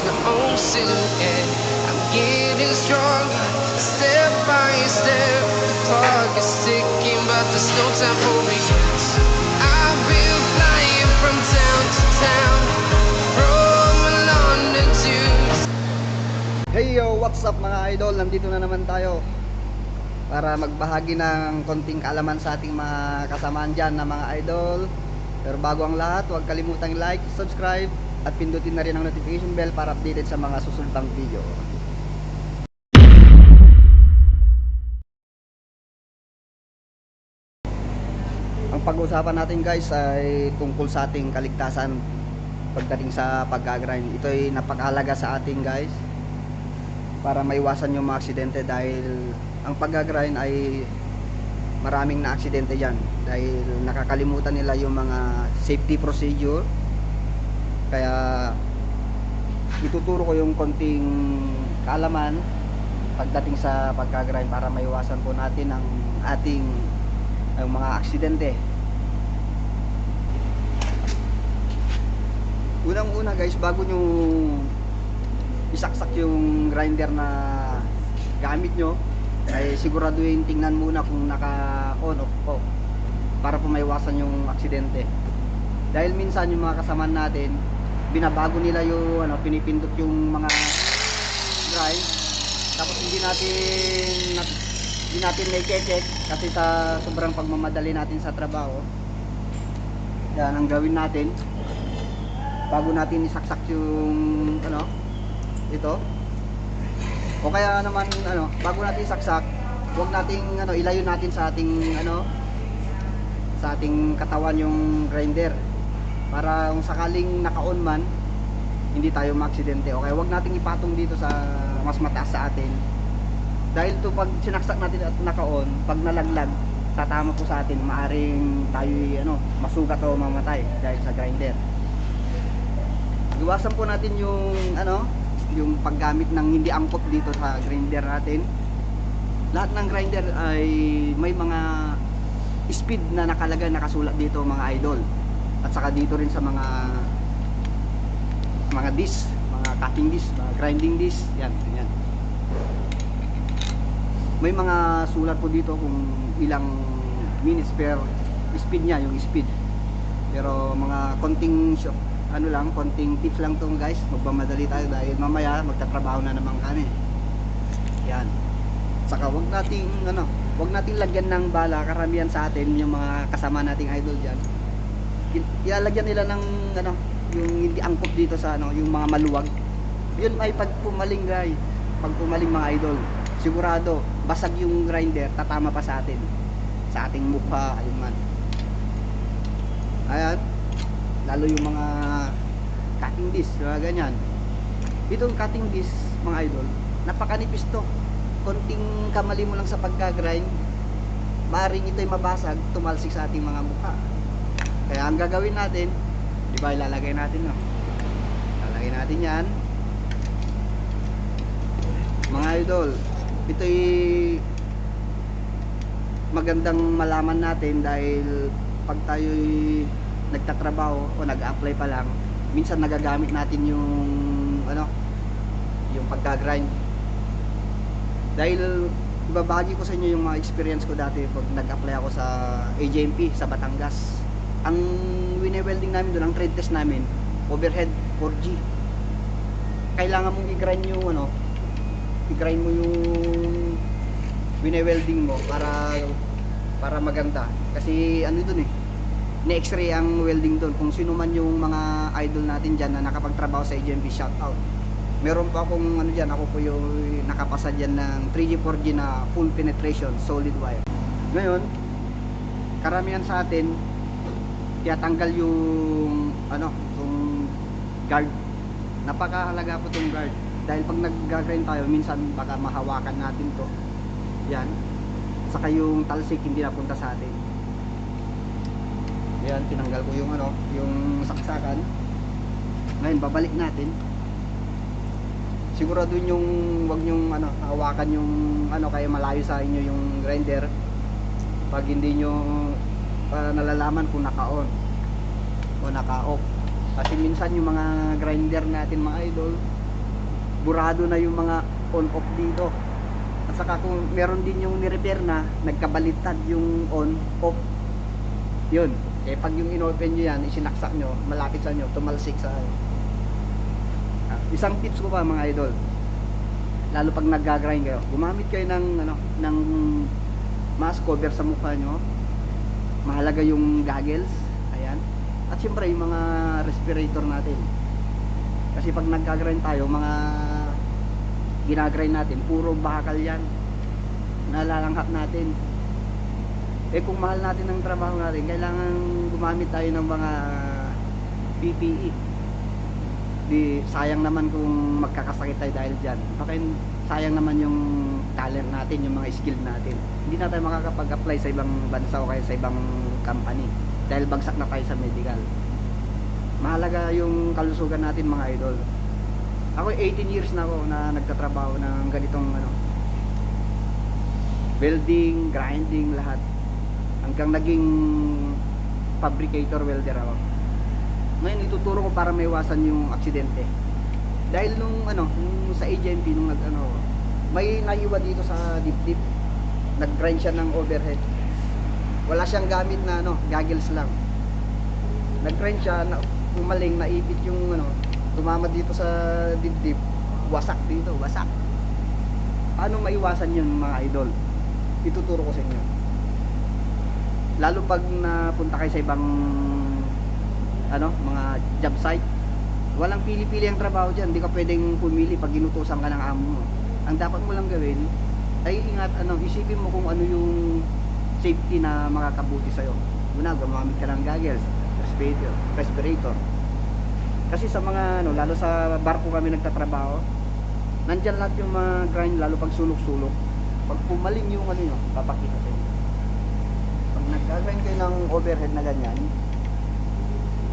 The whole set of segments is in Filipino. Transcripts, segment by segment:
my own silhouette. I'm getting stronger, step by step. The clock is ticking, but there's no time for me. I've been flying from town to town, from London to... Hey yo, what's up mga idol? Nandito na naman tayo para magbahagi ng konting kaalaman sa ating mga kasamaan dyan na mga idol. Pero bago ang lahat, huwag kalimutang like, subscribe at pindutin na rin ang notification bell para updated sa mga susunod pang video. Ang pag-uusapan natin guys ay tungkol sa ating kaligtasan pagdating sa pag-grind. Ito ay napakahalaga sa ating guys para maiwasan yung mga aksidente, dahil ang pag-grind ay maraming na aksidente dyan dahil nakakalimutan nila yung mga safety procedure. Kaya ituturo ko yung konting kaalaman pagdating sa pag-grind para maiwasan po natin ang ating mga aksidente. Unang-una guys, bago nyo isaksak yung grinder na gamit nyo, ay siguraduhin tingnan muna kung naka on off para po maiwasan yung aksidente. Dahil minsan yung mga kasamaan natin, binabago nila yung pinipindot yung mga grind, tapos hindi natin na-check kasi sa sobrang pagmamadali natin sa trabaho. Yan ang gawin natin bago natin isaksak yung ito, o kaya naman bago natin isaksak, huwag nating ilayo natin sa ating sa ating katawan yung grinder para kung sakaling naka-on man hindi tayo maaksidente. O kaya huwag nating ipatong dito sa mas mataas sa atin, dahil to pag sinaksak natin at naka-on, pag nalaglag tatama po sa atin, maaring tayo masugat o mamatay dahil sa grinder. Iwasan po natin yung paggamit ng hindi angkop dito sa grinder natin. Lahat ng grinder ay may mga speed na nakalagay, nakasulat dito mga idol, at saka dito rin sa mga disc, mga cutting disc, mga grinding disc, yan. May mga sulat po dito kung ilang minutes per speed nya, yung speed. Pero mga konting konting tips lang to guys, magmamadali tayo dahil mamaya magtatrabaho na naman kami. Yan. Saka wag nating lagyan ng bala. Karamihan sa atin yung mga kasama nating idol diyan, ilalagyan nila ng yung hindi angkop dito sa yung mga maluwag. Yun ay pag pumaling mga idol, sigurado basag yung grinder, tatama pa sa ating mukha, ayun man. Ayan, lalo yung mga cutting disc, ganyan. Itong cutting disc mga idol, napakanipis to. Konting kamali mo lang sa pagka-grind, maaaring ito'y mabasag, tumalsik sa ating mga mukha. Kaya ang gagawin natin, di ba, ilalagay natin lalagay natin yan mga idol. Ito'y magandang malaman natin dahil pag tayo'y nagtatrabaho o nag-apply pa lang, minsan nagagamit natin yung pagka-grind. Dahil ibabahagi ko sa inyo yung mga experience ko dati pag nag-apply ako sa AJMP sa Batangas. Ang wine-welding namin doon, ang trade test namin, overhead 4G. Kailangan mong i-grind yung i-grind mo yung wine-welding mo para maganda. Kasi doon ni-x-ray ang welding doon. Kung sino man yung mga idol natin dyan na nakapagtrabaho sa AJMP, shout out. Meron pa akong dyan, ako po yung nakapasa dyan ng 3G 4G na full penetration solid wire. Ngayon, karamihan sa atin tiyatanggal yung yung guard. Napakahalaga po itong guard dahil pag nag-grind tayo, minsan baka mahawakan natin to, yan, saka yung talsik hindi napunta sa atin. Yan, tinanggal ko yung yung saksakan. Ngayon babalik natin. Siguraduhin yung wag nyong hawakan yung kaya malayo sa inyo yung grinder pag hindi nyo nalalaman kung naka-on o naka-off. Kasi minsan yung mga grinder natin mga idol, burado na yung mga on-off dito. At saka kung meron din yung ni-repair na, nagkabaliktad yung on-off. Yun. Eh pag yung in-open nyo yan, isinaksak nyo, malapit sa nyo, tumalsik sa isang tips ko pa mga idol, lalo pag nag-grind kayo, gumamit kayo ng ng mask cover sa mukha nyo. Mahalaga yung goggles, ayan. At syempre yung mga respirator natin. Kasi pag nag-grind tayo, mga ginagrind natin, puro bakal yan, nalalanghap natin. Eh kung mahal natin ang trabaho natin, kailangan gumamit tayo ng mga PPE. Di sayang naman kung magkakasakit tayo dahil dyan. Baka sayang naman yung talent natin, yung mga skill natin. Hindi na tayo makakapag-apply sa ibang bansa o kaya sa ibang company dahil bagsak na tayo sa medical. Mahalaga yung kalusugan natin mga idol. Ako 18 years na ako na nagtatrabaho ng ganitong welding, grinding, lahat. Hanggang naging fabricator welder ako. Ngayon ituturo ko para maiwasan yung aksidente. Dahil nung nung sa AGMP nung may naiwa dito sa dip-dip. Nag-grind siya ng overhead. Wala siyang gamit na goggles lang. Nag-grind siya, pumaling, naipit yung tumama dito sa dip-dip. Wasak dito, wasak. Paano maiwasan yun mga idol? Ituturo ko sa inyo. Lalo pag napunta kayo sa ibang mga job site, walang pili-pili ang trabaho dyan. Hindi ka pwedeng pumili pag ginutusan ka ng amo mo. Ang dapat mo lang gawin ay ingat, isipin mo kung ano yung safety na makakabuti sa'yo. Una, gumamit ka ng goggles, respirator. Kasi sa mga lalo sa barko kami nagtatrabaho, nandyan lahat yung mga grind, lalo pag sulok-sulok. Pag pumaling yung papakita sa'yo. Pag nag-grind kayo ng overhead na ganyan,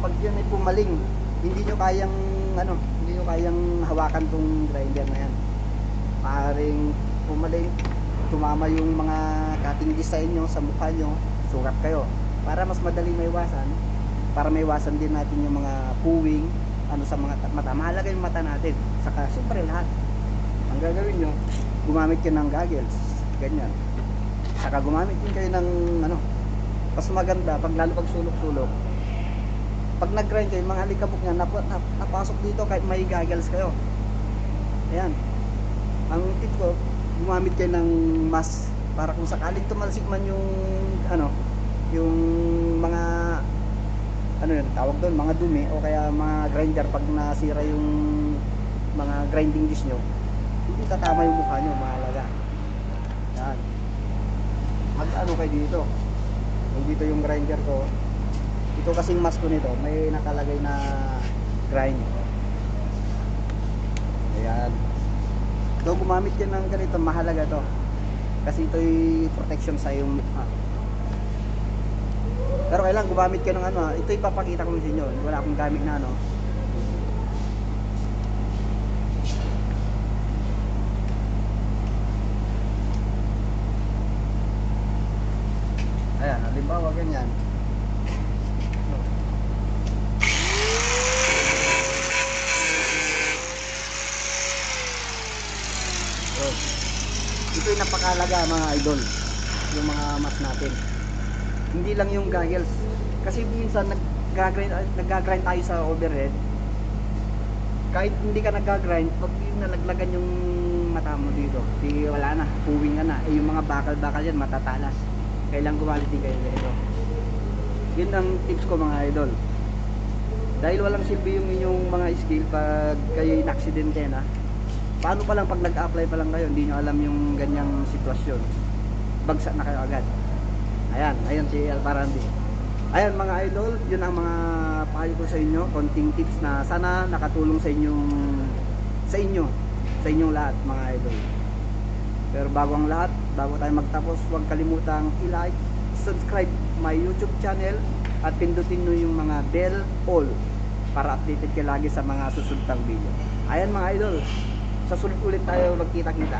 pag yan ay pumaling, hindi nyo kayang hawakan tong grinder na yan. Maaaring pumaling, tumama yung mga cutting design nyo sa mukha nyo, sugat kayo. Para mas madaling maiwasan, para maiwasan din natin yung mga puwing sa mga mata. Mahalaga yung mata natin. Saka siyempre lahat. Ang gagawin nyo, gumamit kayo ng goggles, ganyan. Saka gumamit din kayo ng mas maganda pag lalo pag sulok-sulok. Pag nag-grind kayo, mga alikabok niya napasok dito kahit may goggles kayo. Ayan. Ang tip ko, gumamit kayo ng mask para kung sakaling tumalsik man yung yung mga tawag doon, mga dumi o kaya mga grinder, pag nasira yung mga grinding disc nyo, hindi tatama yung mukha nyo. Mahalaga. Ayan. Kayo dito. Dito yung grinder ko. Ito kasing mask ko nito, may nakalagay na grind. Ayan. So gumamit yan ng ganito, mahalaga to. Kasi ito'y protection sa iyong mukha. Pero kailangan gumamit ka ng ito'y papakita ko sa inyo. Wala akong gamit na Ayan, halimbawa ganyan. Ito yung napakalaga mga idol, yung mga mask natin. Hindi lang yung goggles. Kasi minsan nag-grind tayo sa overhead. Kahit hindi ka nag-grind, pag nalaglagan yung mata mo dito, wala na, puwing ka na. Yung mga bakal-bakal yan, matatalas. Kailangan gumamit din kayo dito. Yun ang tips ko mga idol. Dahil walang silbi yung inyong mga skill pag kayo in-aksidente na. Paano pa lang pag nag-apply pa lang kayo, hindi nyo alam yung ganyang sitwasyon, bagsak na kayo agad. Ayan si Alparandi. Ayan mga idol, yun ang mga payo ko sa inyo, konting tips na sana nakatulong sa inyong lahat mga idol. Pero bago tayo magtapos, huwag kalimutang i-like, subscribe my YouTube channel at pindutin nyo yung mga bell all para updated kayo lagi sa mga susunod pang video. Ayan mga idol, sa sulit ulit tayo magkita-kita.